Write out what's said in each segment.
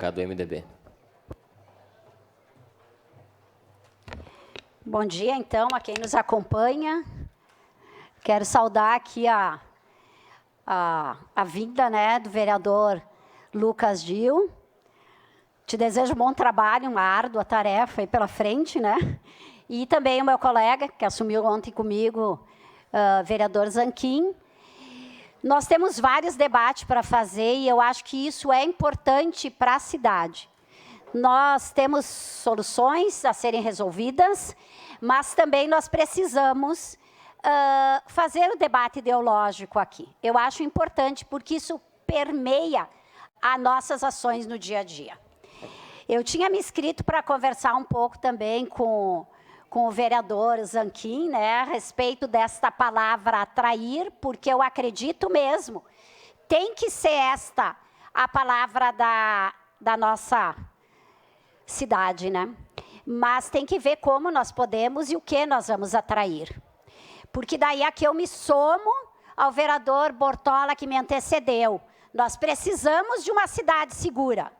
bancada do MDB. Bom dia, então, a quem nos acompanha. Quero saudar aqui a vinda, né, do vereador Lucas Gil. Te desejo bom trabalho, uma árdua tarefa aí pela frente, né? E também o meu colega, que assumiu ontem comigo, vereador Zanquim. Nós temos vários debates para fazer e eu acho que isso é importante para a cidade. Nós temos soluções a serem resolvidas, mas também nós precisamos fazer o debate ideológico aqui. Eu acho importante porque isso permeia as nossas ações no dia a dia. Eu tinha me inscrito para conversar um pouco também com o vereador Zanquim, né, a respeito desta palavra atrair, porque eu acredito mesmo, tem que ser esta a palavra da nossa cidade, né? Mas tem que ver como nós podemos e o que nós vamos atrair. Porque daí aqui eu me somo ao vereador Bortola que me antecedeu. Nós precisamos de uma cidade segura.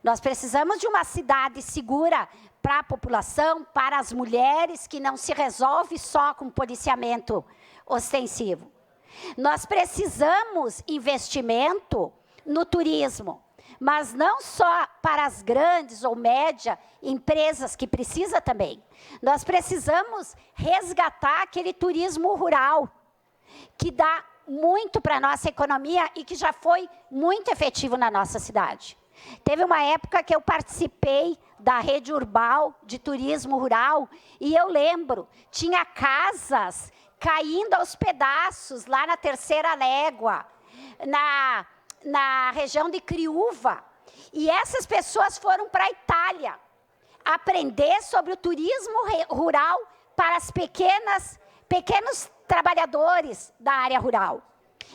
Nós precisamos de uma cidade segura para a população, para as mulheres, que não se resolve só com policiamento ostensivo. Nós precisamos investimento no turismo, mas não só para as grandes ou médias empresas, que precisa também. Nós precisamos resgatar aquele turismo rural, que dá muito para a nossa economia e que já foi muito efetivo na nossa cidade. Teve uma época que eu participei da rede Urbal de turismo rural e eu lembro, tinha casas caindo aos pedaços lá na Terceira Légua, na região de Criúva. E essas pessoas foram para a Itália aprender sobre o turismo rural para as pequenos trabalhadores da área rural.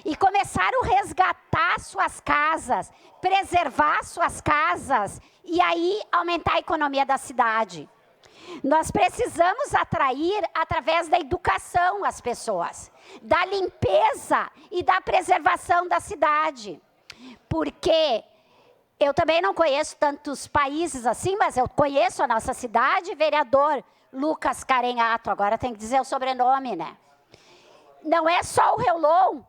E começaram a resgatar suas casas, preservar suas casas e aí aumentar a economia da cidade. Nós precisamos atrair, através da educação, as pessoas, da limpeza e da preservação da cidade. Porque eu também não conheço tantos países assim, mas eu conheço a nossa cidade, vereador Lucas Carenhato, agora tem que dizer o sobrenome, né? Não é só o Reulon,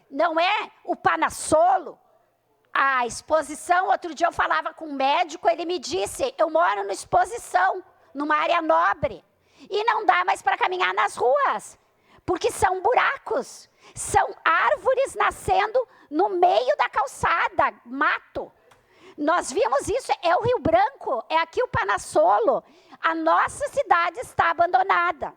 não é o Panassolo, a Exposição. Outro dia eu falava com um médico, ele me disse, eu moro na Exposição, numa área nobre, e não dá mais para caminhar nas ruas, porque são buracos, são árvores nascendo no meio da calçada, mato. Nós vimos isso, é o Rio Branco, é aqui o Panassolo, a nossa cidade está abandonada.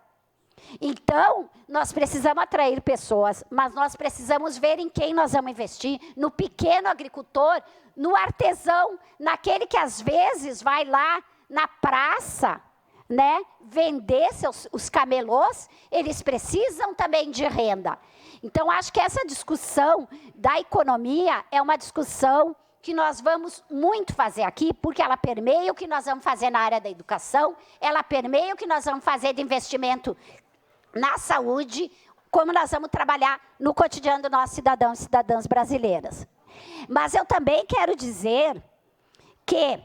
Então, nós precisamos atrair pessoas, mas nós precisamos ver em quem nós vamos investir, no pequeno agricultor, no artesão, naquele que às vezes vai lá na praça, né, vender os camelôs, eles precisam também de renda. Então, acho que essa discussão da economia é uma discussão que nós vamos muito fazer aqui, porque ela permeia o que nós vamos fazer na área da educação, ela permeia o que nós vamos fazer de investimento na saúde, como nós vamos trabalhar no cotidiano dos nossos cidadãos e cidadãs brasileiras. Mas eu também quero dizer que,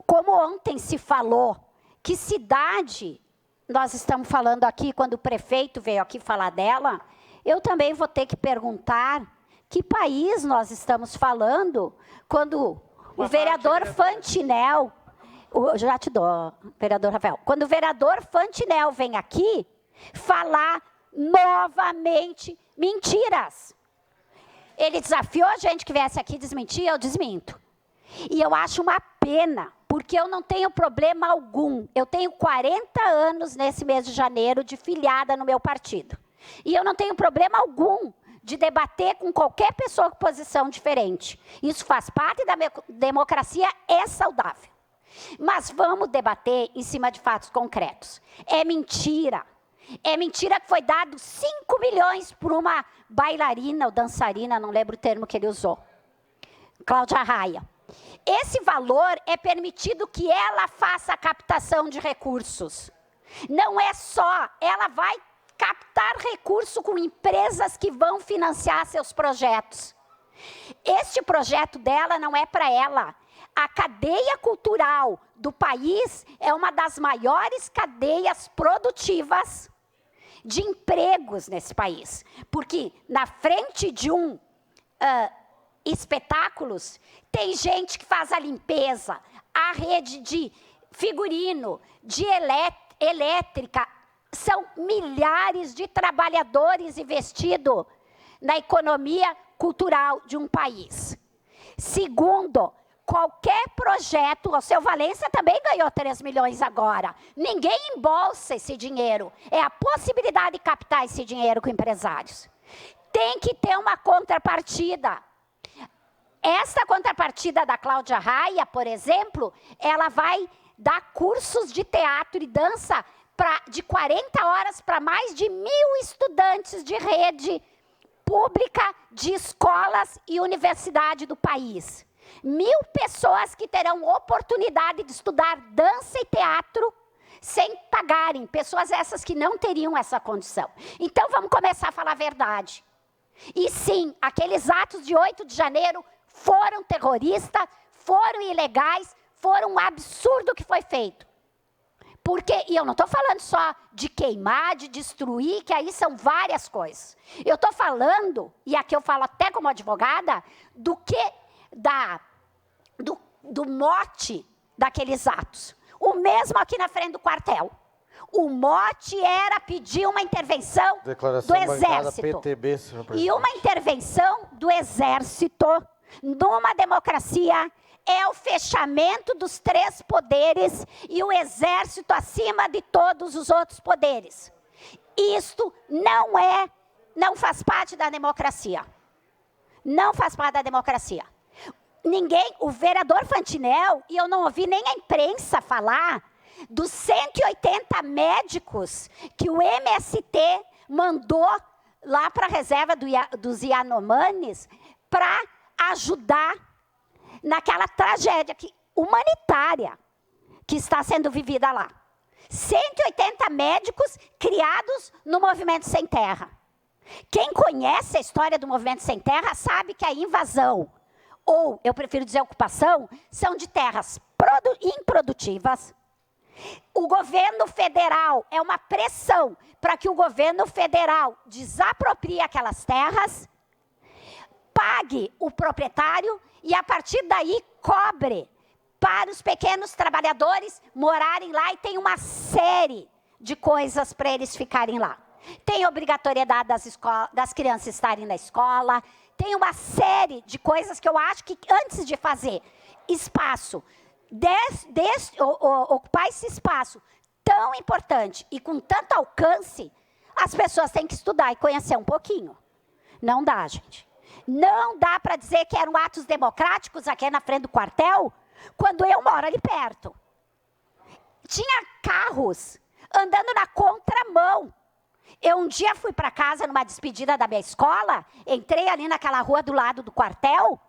como ontem se falou, que cidade nós estamos falando aqui, quando o prefeito veio aqui falar dela, eu também vou ter que perguntar que país nós estamos falando quando o vereador Fantinel, já te dou, vereador Rafael, quando o vereador Fantinel vem aqui falar novamente mentiras. Ele desafiou a gente que viesse aqui desmentir, eu desminto. E eu acho uma pena, porque eu não tenho problema algum. Eu tenho 40 anos nesse mês de janeiro de filiada no meu partido. E eu não tenho problema algum de debater com qualquer pessoa com posição diferente. Isso faz parte da democracia, é saudável. Mas vamos debater em cima de fatos concretos. É mentira. É mentira que foi dado 5 milhões por uma bailarina ou dançarina, não lembro o termo que ele usou. Cláudia Raia. Esse valor é permitido que ela faça a captação de recursos. Não é só, ela vai captar recurso com empresas que vão financiar seus projetos. Este projeto dela não é para ela, A cadeia cultural do país é uma das maiores cadeias produtivas de empregos nesse país. Porque na frente de espetáculos, tem gente que faz a limpeza, a rede de figurino, de elétrica. São milhares de trabalhadores investidos na economia cultural de um país. Segundo, qualquer projeto, o seu Valença também ganhou 3 milhões agora. Ninguém embolsa esse dinheiro. É a possibilidade de captar esse dinheiro com empresários. Tem que ter uma contrapartida. Essa contrapartida da Cláudia Raia, por exemplo, ela vai dar cursos de teatro e dança de 40 horas para mais de 1.000 estudantes de rede pública de escolas e universidade do país. 1.000 pessoas que terão oportunidade de estudar dança e teatro sem pagarem. Pessoas essas que não teriam essa condição. Então, vamos começar a falar a verdade. E sim, aqueles atos de 8 de janeiro foram terroristas, foram ilegais, foram um absurdo que foi feito. Porque, e eu não estou falando só de queimar, de destruir, que aí são várias coisas. Eu estou falando, e aqui eu falo até como advogada, do mote daqueles atos. O mesmo aqui na frente do quartel. O mote era pedir uma intervenção do Exército. PTB, e uma intervenção do Exército, numa democracia, é o fechamento dos 3 poderes e o Exército acima de todos os outros poderes. Isto não faz parte da democracia. Não faz parte da democracia. O vereador Fantinel, e eu não ouvi nem a imprensa falar, dos 180 médicos que o MST mandou lá para a reserva dos Yanomamis para ajudar naquela tragédia humanitária que está sendo vivida lá. 180 médicos criados no Movimento Sem Terra. Quem conhece a história do Movimento Sem Terra sabe que a invasão, ou eu prefiro dizer ocupação, são de terras improdutivas. O governo federal é uma pressão para que o governo federal desaproprie aquelas terras, pague o proprietário e, a partir daí, cobre para os pequenos trabalhadores morarem lá, e tem uma série de coisas para eles ficarem lá. Tem obrigatoriedade das crianças estarem na escola, tem uma série de coisas que eu acho que, antes de fazer espaço, ocupar esse espaço tão importante e com tanto alcance, as pessoas têm que estudar e conhecer um pouquinho. Não dá, gente. Não dá para dizer que eram atos democráticos aqui na frente do quartel, quando eu moro ali perto. Tinha carros andando na contramão. Eu um dia fui para casa numa despedida da minha escola, entrei ali naquela rua do lado do quartel.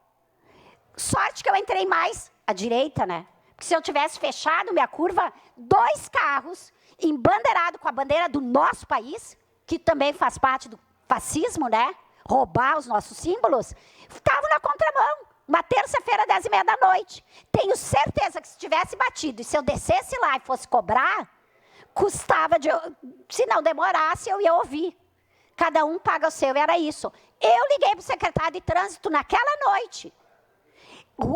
Sorte que eu entrei mais à direita, né? Porque se eu tivesse fechado minha curva, 2 carros embandeirados com a bandeira do nosso país, que também faz parte do fascismo, né? Roubar os nossos símbolos, estavam na contramão. Uma terça-feira, 10h30 da noite. Tenho certeza que se tivesse batido e se eu descesse lá e fosse cobrar, custava, se não demorasse, eu ia ouvir. Cada um paga o seu, e era isso. Eu liguei para o secretário de trânsito naquela noite.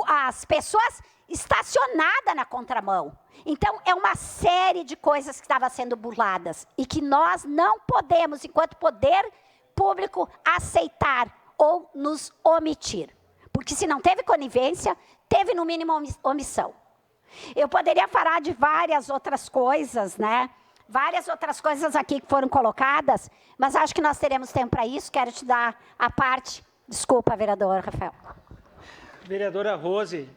As pessoas estacionadas na contramão. Então, é uma série de coisas que estavam sendo burladas e que nós não podemos, enquanto poder público, aceitar ou nos omitir. Porque se não teve conivência, teve no mínimo omissão. Eu poderia falar de várias outras coisas, né? Várias outras coisas aqui que foram colocadas, mas acho que nós teremos tempo para isso. Quero te dar a parte. Desculpa, vereador Rafael. Vereadora Rose,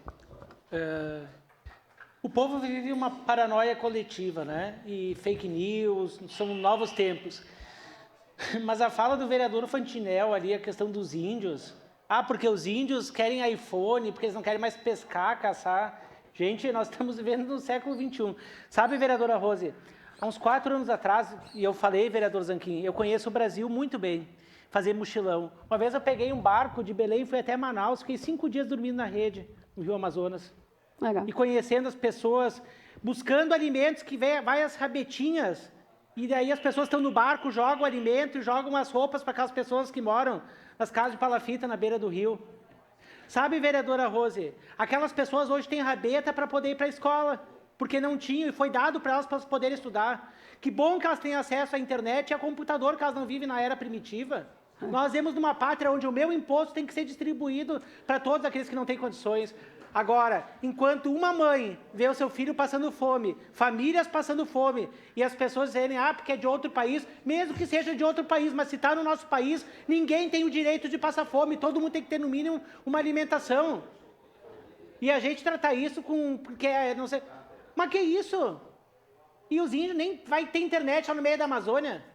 o povo vive uma paranoia coletiva, né? E fake news, são novos tempos. Mas a fala do vereador Fantinel ali, a questão dos índios. Porque os índios querem iPhone, porque eles não querem mais pescar, caçar. Gente, nós estamos vivendo no século XXI. Sabe, vereadora Rose, há uns 4 anos atrás, e eu falei, vereador Zanquim, eu conheço o Brasil muito bem, fazer mochilão. Uma vez eu peguei um barco de Belém e fui até Manaus, fiquei 5 dias dormindo na rede, no Rio Amazonas. Legal. E conhecendo as pessoas, buscando alimentos que vai as rabetinhas. E daí as pessoas estão no barco, jogam alimento e jogam as roupas para aquelas pessoas que moram nas casas de palafita na beira do rio. Sabe, vereadora Rose, aquelas pessoas hoje têm rabeta para poder ir para a escola, porque não tinham e foi dado para elas para poderem estudar. Que bom que elas têm acesso à internet e a computador, que elas não vivem na era primitiva. Nós vivemos numa pátria onde o meu imposto tem que ser distribuído para todos aqueles que não têm condições. Agora, enquanto uma mãe vê o seu filho passando fome, famílias passando fome, e as pessoas dizerem, porque é de outro país, mesmo que seja de outro país, mas se está no nosso país, ninguém tem o direito de passar fome, todo mundo tem que ter, no mínimo, uma alimentação. E a gente tratar isso porque não sei... Mas que isso? E os índios nem vai ter internet lá no meio da Amazônia.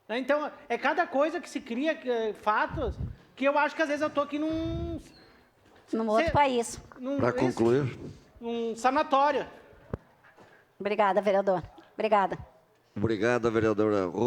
Então, é cada coisa que se cria, fatos, que eu acho que às vezes eu estou aqui num outro país. Para concluir. Um sanatório. Obrigada, vereador. Obrigada. Obrigada, vereadora Rose.